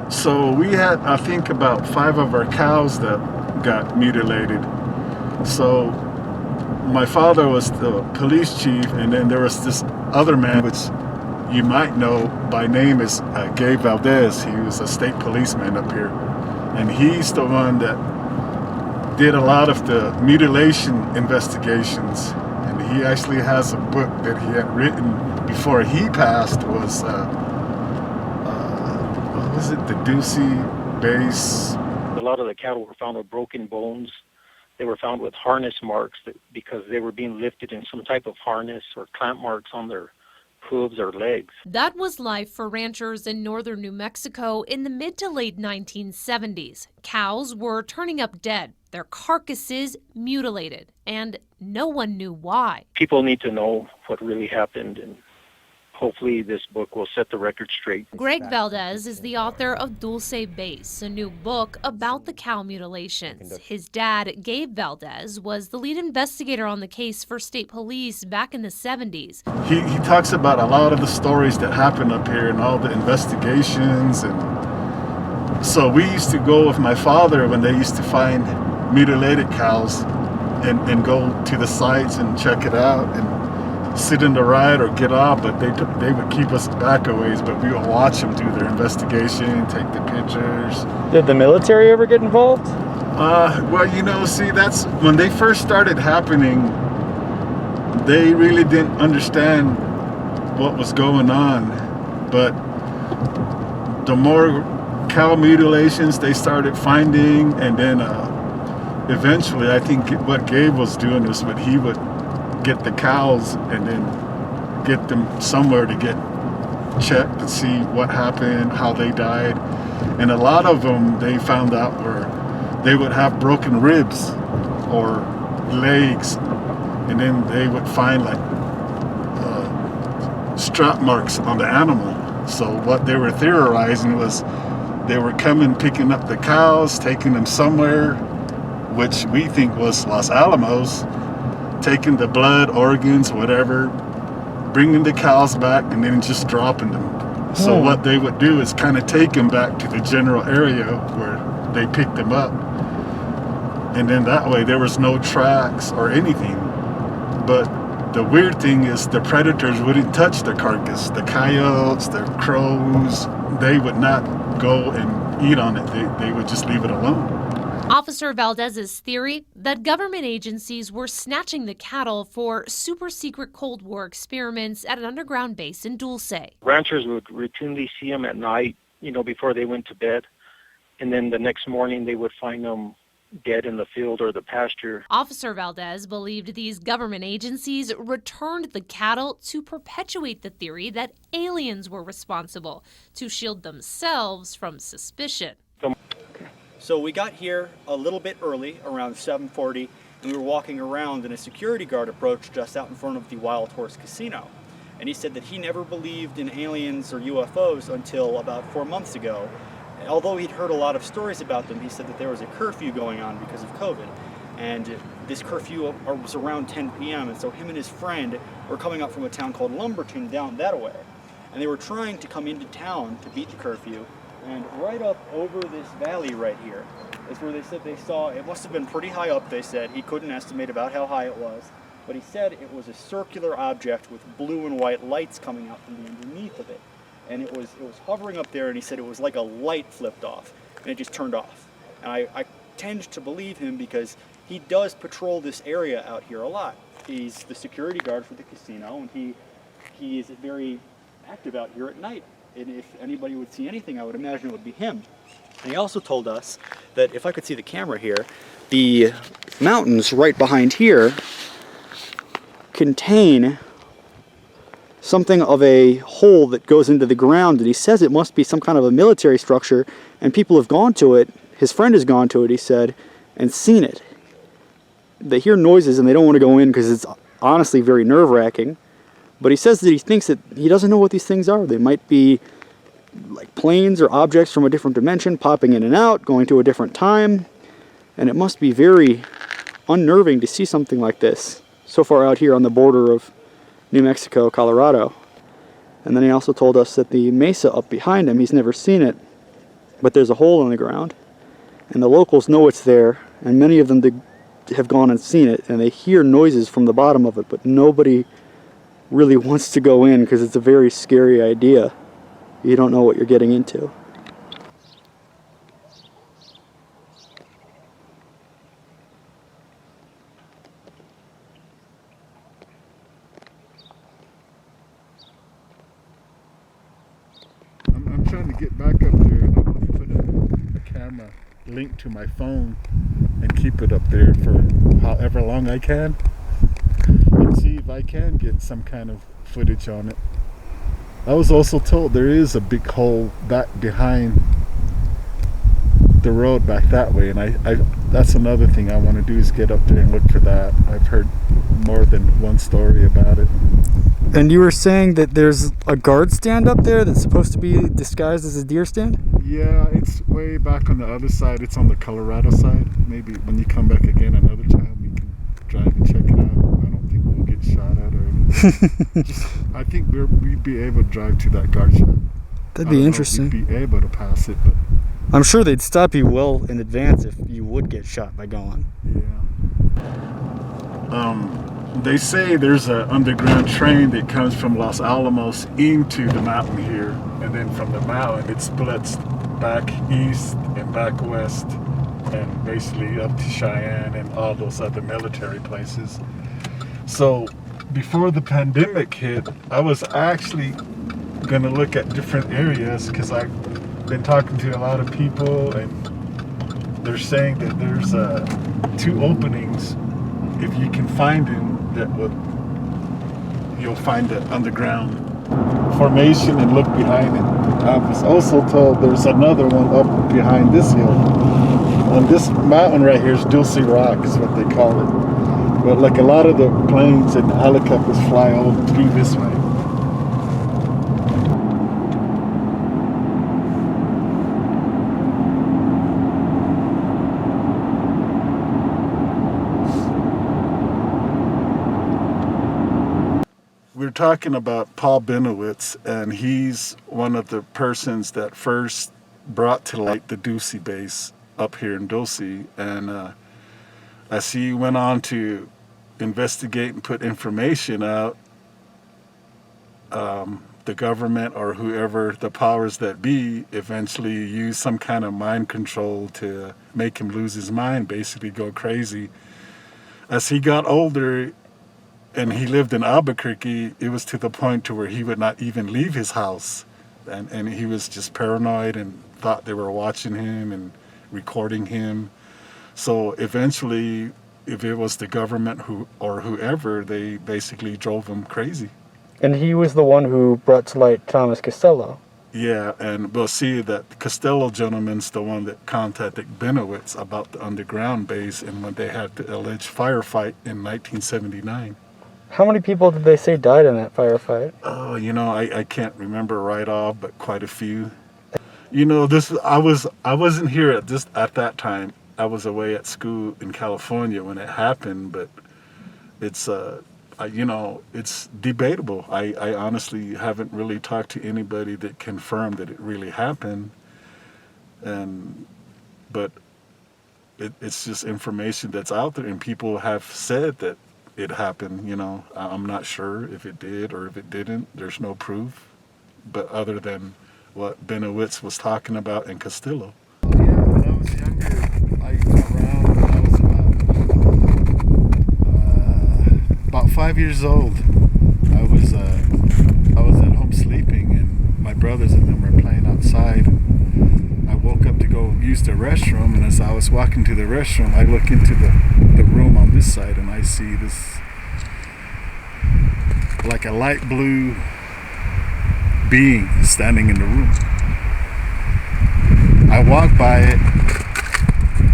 So we had, I think, about 5 of our cows that got mutilated. So my father was the police chief, and then there was this other man, which you might know by name, is Gabe Valdez. He was a state policeman up here, and he's the one that did a lot of the mutilation investigations. And he actually has a book that he had written before he passed. Was what was it? The Dulce base. A lot of the cattle were found with broken bones. They were found with harness marks because they were being lifted in some type of harness or clamp marks on their hooves or legs. That was life for ranchers in northern New Mexico in the mid to late 1970s. Cows were turning up dead, their carcasses mutilated, and no one knew why. People need to know what really happened, and hopefully this book will set the record straight. Gabe Valdez is the author of Dulce Base, a new book about the cow mutilations. His dad, Gabe Valdez, was the lead investigator on the case for state police back in the 70s. He talks about a lot of the stories that happened up here and all the investigations. And so we used to go with my father when they used to find mutilated cows and go to the sites and check it out and sit in the ride or get off, but they would keep us back a ways, but we would watch them do their investigation, take the pictures. Did the military ever get involved? Well, you know, see, that's when they first started happening, they really didn't understand what was going on, but the more cow mutilations they started finding, and then eventually I think what Gabe was doing was what he would get the cows and then get them somewhere to get checked to see what happened, how they died. And a lot of them they found out were they would have broken ribs or legs, and then they would find like strap marks on the animal. So what they were theorizing was they were coming, picking up the cows, taking them somewhere, which we think was Los Alamos, taking the blood, organs, whatever, bringing the cows back, and then just dropping them. So what they would do is kind of take them back to the general area where they picked them up. And then that way there was no tracks or anything. But the weird thing is the predators wouldn't touch the carcass. The coyotes, the crows, they would not go and eat on it. They would just leave it alone. Officer Valdez's theory that government agencies were snatching the cattle for super secret Cold War experiments at an underground base in Dulce. Ranchers would routinely see them at night, before they went to bed. And then the next morning they would find them dead in the field or the pasture. Officer Valdez believed these government agencies returned the cattle to perpetuate the theory that aliens were responsible, to shield themselves from suspicion. So we got here a little bit early, around 7:40, and we were walking around and a security guard approached us out in front of the Wild Horse Casino. And he said that he never believed in aliens or UFOs until about 4 months ago. Although he'd heard a lot of stories about them, he said that there was a curfew going on because of COVID. And this curfew was around 10 p.m. And so him and his friend were coming up from a town called Lumberton down that way. And they were trying to come into town to beat the curfew. And right up over this valley right here is where they said they saw, it must have been pretty high up, they said. He couldn't estimate about how high it was. But he said it was a circular object with blue and white lights coming out from the underneath of it. And it was hovering up there, and he said it was like a light flipped off, and it just turned off. And I tend to believe him because he does patrol this area out here a lot. He's the security guard for the casino, and he is very active out here at night. And if anybody would see anything, I would imagine it would be him. And he also told us that, if I could see the camera here, the mountains right behind here contain something of a hole that goes into the ground, and he says it must be some kind of a military structure, and people have gone to it. His friend has gone to it, he said, and seen it. They hear noises and they don't want to go in because it's honestly very nerve-wracking. But he says that he thinks that he doesn't know what these things are. They might be like planes or objects from a different dimension popping in and out, going to a different time. And it must be very unnerving to see something like this so far out here on the border of New Mexico, Colorado. And then he also told us that the mesa up behind him, he's never seen it, but there's a hole in the ground, and the locals know it's there, and many of them have gone and seen it, and they hear noises from the bottom of it, but nobody really wants to go in because it's a very scary idea. You don't know what you're getting into. I'm trying to get back up there and I'm going to put a camera linked to my phone and keep it up there for however long I can and see if I can get some kind of footage on it. I was also told there is a big hole back behind the road back that way, and I that's another thing I want to do is get up there and look for that. I've heard more than one story about it. And you were saying that there's a guard stand up there that's supposed to be disguised as a deer stand? Yeah, it's way back on the other side. It's on the Colorado side. Maybe when you come back again another time, we can drive and check it out. I don't think we'll get shot at or anything. I think we'd be able to drive to that guard shack. That'd be interesting. We'd be able to pass it, but I'm sure they'd stop you well in advance if you would get shot by going. yeah. They say there's an underground train that comes from Los Alamos into the mountain here, and then from the mountain it splits back east and back west, and basically up to Cheyenne and all those other military places. So before the pandemic hit, I was actually going to look at different areas because I've been talking to a lot of people, and they're saying that there's 2 openings. If you can find them, you'll find the underground formation and look behind it. I was also told there's another one up behind this hill. On this mountain right here is Dulce Rock is what they call it. But like a lot of the planes and helicopters fly over through this way. We're talking about Paul Benowitz, and he's one of the persons that first brought to light the Dulce base up here in Dulce. And as he went on to investigate and put information out, the government or whoever the powers that be eventually used some kind of mind control to make him lose his mind, basically go crazy. As he got older, and he lived in Albuquerque, it was to the point to where he would not even leave his house. And he was just paranoid and thought they were watching him and recording him. So eventually, if it was the government or whoever, they basically drove him crazy. And he was the one who brought to light Thomas Costello. Yeah, and we'll see that the Costello gentleman's the one that contacted Benowitz about the underground base and when they had the alleged firefight in 1979. How many people did they say died in that firefight? Oh, I can't remember right off, but quite a few. I wasn't here at that time. I was away at school in California when it happened, but it's it's debatable. I honestly haven't really talked to anybody that confirmed that it really happened, but it's just information that's out there, and people have said that it happened. I'm not sure if it did or if it didn't. There's no proof, but other than what Benowitz was talking about in Costello. Yeah, when I was younger, when I was about 5 years old, I was at home sleeping, and my brothers and them were playing outside. I woke up to go use the restroom, and as I was walking to the restroom, I look into the room on this side, and I see this like a light blue being standing in the room. I walked by it,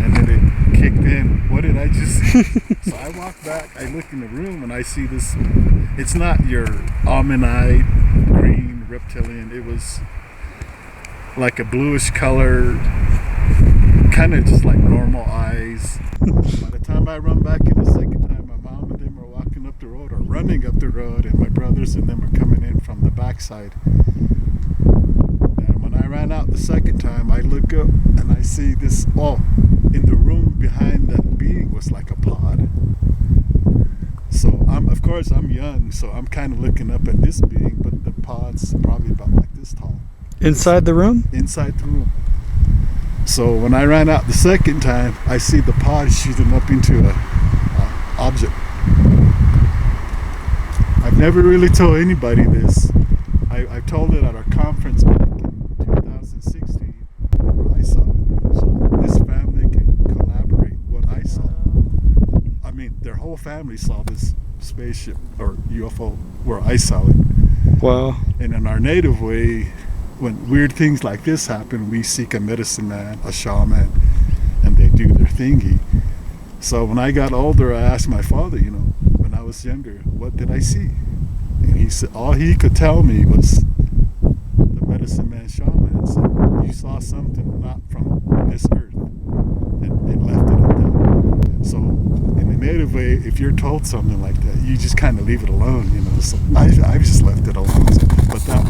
and then it kicked in. What did I just see? So I walked back, I look in the room, and I see this. It's not your almond-eyed green reptilian. It was like a bluish color, kind of just like normal eyes. By the time I run back in the second time, my mom and them are walking up the road or running up the road, and my brothers and them are coming in from the backside. And when I ran out the second time, I looked look up and I see this, in the room behind that being was like a pod. So of course I'm young, so I'm kind of looking up at this being, but the pod's probably about like this tall. Inside the room? Inside the room. So when I ran out the second time, I see the pod shooting up into a object. I've never really told anybody this. I told it at our conference back in 2016 where I saw it. So this family can corroborate what I saw. I mean, their whole family saw this spaceship or UFO where I saw it. Wow. And in our native way, when weird things like this happen, we seek a medicine man, a shaman, and they do their thingy. So when I got older, I asked my father, when I was younger, what did I see? And he said, all he could tell me was the medicine man shaman said, you saw something not from this earth, and left it at that. So in the native way, if you're told something like that, you just kind of leave it alone, So I just left it alone. But that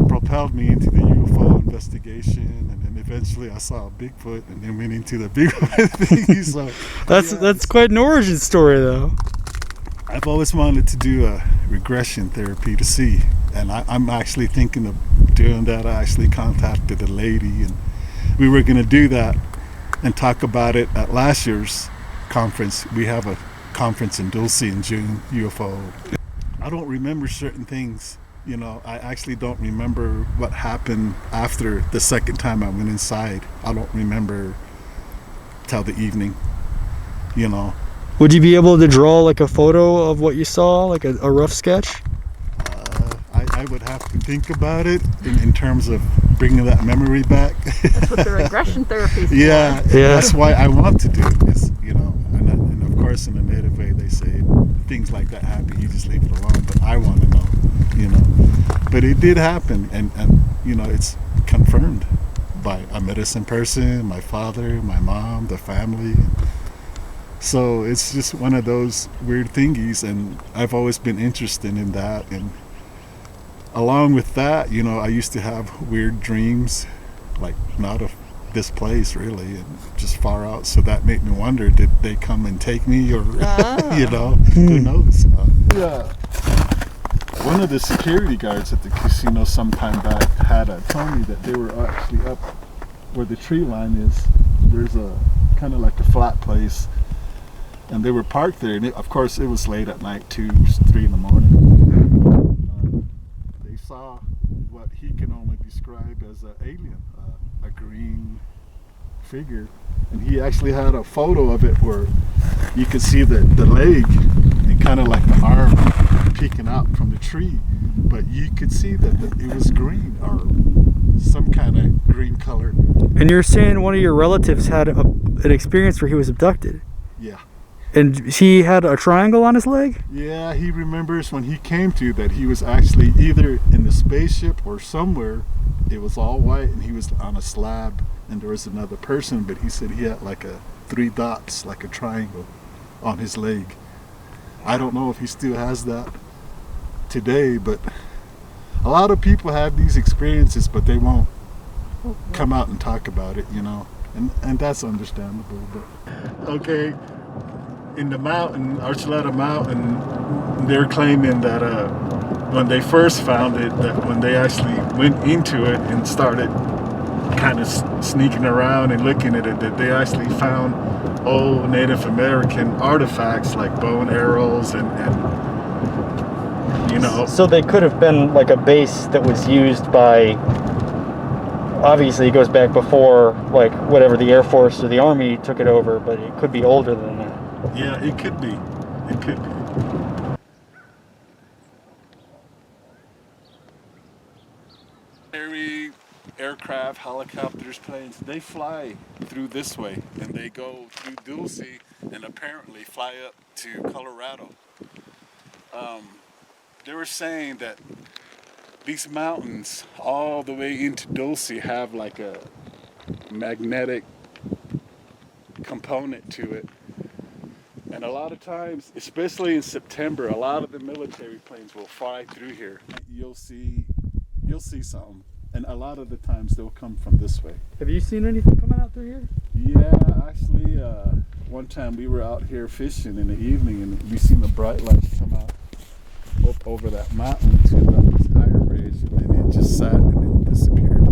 propelled me into the UFO investigation, and then eventually I saw a Bigfoot, and then went into the Bigfoot thing. So That's quite an origin story, though. I've always wanted to do a regression therapy to see, and I'm actually thinking of doing that. I actually contacted a lady, and we were going to do that and talk about it at last year's conference. We have a conference in Dulce in June, UFO. I don't remember certain things. I actually don't remember what happened after the second time I went inside. I don't remember till the evening, Would you be able to draw like a photo of what you saw, like a rough sketch? I would have to think about it in terms of bringing that memory back. That's what the regression therapy is for. Yeah, that's why I want to do it. Is, and of course in the native way they say things like that happen, you just leave it alone. But I want to know, But it did happen, and it's confirmed by a medicine person, my father, my mom, the family. So it's just one of those weird thingies, and I've always been interested in that. And along with that, I used to have weird dreams, like not of this place really, and just far out. So that made me wonder, did they come and take me, or who knows? Yeah. One of the security guards at the casino some time back had told me that they were actually up where the tree line is. There's a kind of like a flat place, and they were parked there. And of course, it was late at night, 2, 3 in the morning. They saw what he can only describe as an alien, a green figure, and he actually had a photo of it where you could see the leg and kind of like the arm peeking out from the tree, but you could see that it was green, or some kind of green color. And you're saying one of your relatives had an experience where he was abducted? Yeah. And he had a triangle on his leg? Yeah, he remembers when he came to that he was actually either in the spaceship or somewhere. It was all white, and he was on a slab, and there was another person, but he said he had like 3 dots, like a triangle on his leg. I don't know if he still has that today, but a lot of people have these experiences, but they won't come out and talk about it, and that's understandable. But okay, in the mountain, Archuleta Mountain, they're claiming that when they first found it, that when they actually went into it and started kind of sneaking around and looking at it, that they actually found old Native American artifacts like bow and arrows and So they could have been like a base that was used by, obviously it goes back before like whatever the Air Force or the Army took it over, but it could be older than that. Yeah, it could be. It could be. Aircraft, helicopters, planes, they fly through this way, and they go through Dulce and apparently fly up to Colorado. They were saying that these mountains all the way into Dulce have like a magnetic component to it. And a lot of times, especially in September, a lot of the military planes will fly through here. You'll see something. And a lot of the times they'll come from this way. Have you seen anything coming out through here? Yeah, actually, one time we were out here fishing in the evening, and we seen the bright lights come out up over that mountain to this higher ridge, and then it just sat and then disappeared.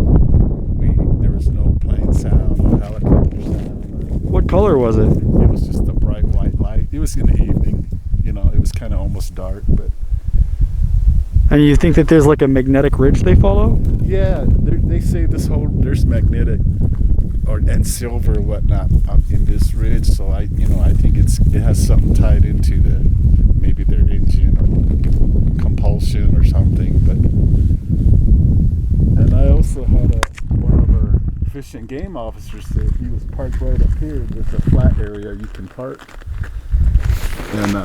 There was no plane sound, no helicopter sound. What color was it? It was just a bright white light. It was in the evening, you know, it was kind of almost dark, but. And you think that there's like a magnetic ridge they follow? Yeah, they say there's magnetic and silver whatnot up in this ridge. So I think it has something tied into maybe their engine or compulsion or something. But and I also had one of our fish and game officers said he was parked right up here. There's a flat area you can park, and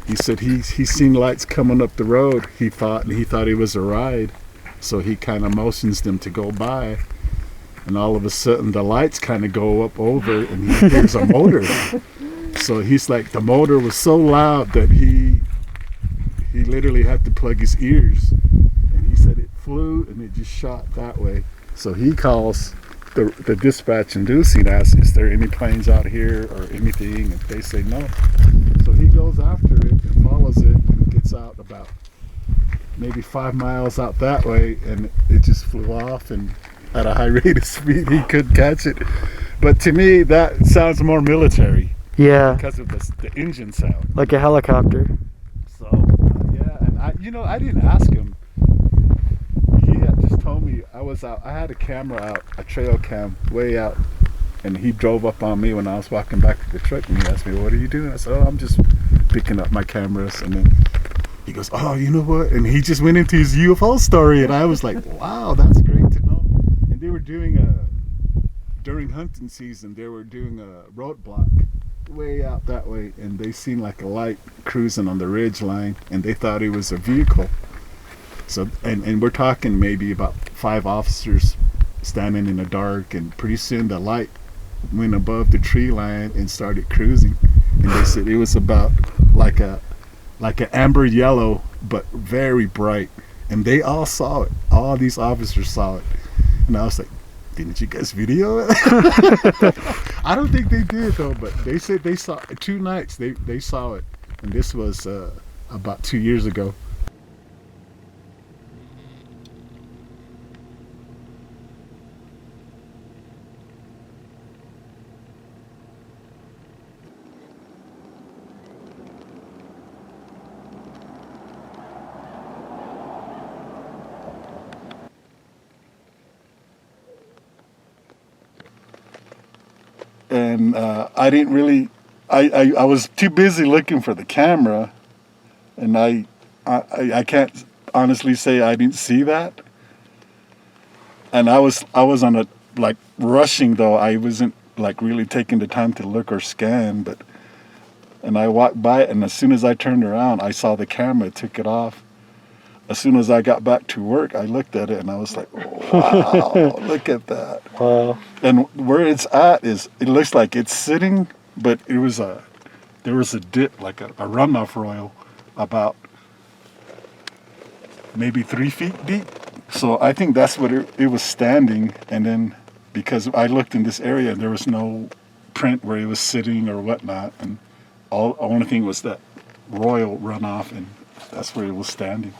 he said he's seen lights coming up the road. He thought it was a ride, so he kind of motions them to go by, and all of a sudden the lights kind of go up over, and he hears a motor. So he's like, the motor was so loud that he literally had to plug his ears, and he said it flew and it just shot that way. So he calls the dispatch in Dulce and asks, is there any planes out here or anything? And they say no. So he goes after it and follows it and gets out about maybe 5 miles out that way, and it just flew off, and at a high rate of speed he couldn't catch it. But to me that sounds more military. Yeah. Because of the engine sound. Like a helicopter. So yeah, and I didn't ask him. He had just told me I was out. I had a camera out, a trail cam way out, and he drove up on me when I was walking back to the truck, and he asked me, "What are you doing?" I said, "Oh, I'm just picking up my cameras." And then he goes, "Oh, you know what?" And he just went into his UFO story, and I was like, "Wow, that's great to know." And they were doing during hunting season, they were doing a roadblock way out that way, and they seen like a light cruising on the ridge line, and they thought it was a vehicle. So and we're talking maybe about 5 officers standing in the dark, and pretty soon the light went above the tree line and started cruising, and they said it was about like an amber yellow but very bright, and they all saw it. All these officers saw it, and I was like, didn't you guys video it? I don't think they did though, but they said they saw 2 nights they saw it, and this was about 2 years ago. And I didn't really, I was too busy looking for the camera, and I can't honestly say I didn't see that. And I was on a, like, rushing though. I wasn't like really taking the time to look or scan, and I walked by it, and as soon as I turned around, I saw the camera, took it off. As soon as I got back to work, I looked at it and I was like, wow, look at that. Wow. And where it's at is, it looks like it's sitting, but there was a dip, like a runoff royal, about maybe 3 feet deep. So I think that's what it was standing. And then because I looked in this area, there was no print where it was sitting or whatnot. And only thing was that royal runoff, and that's where it was standing.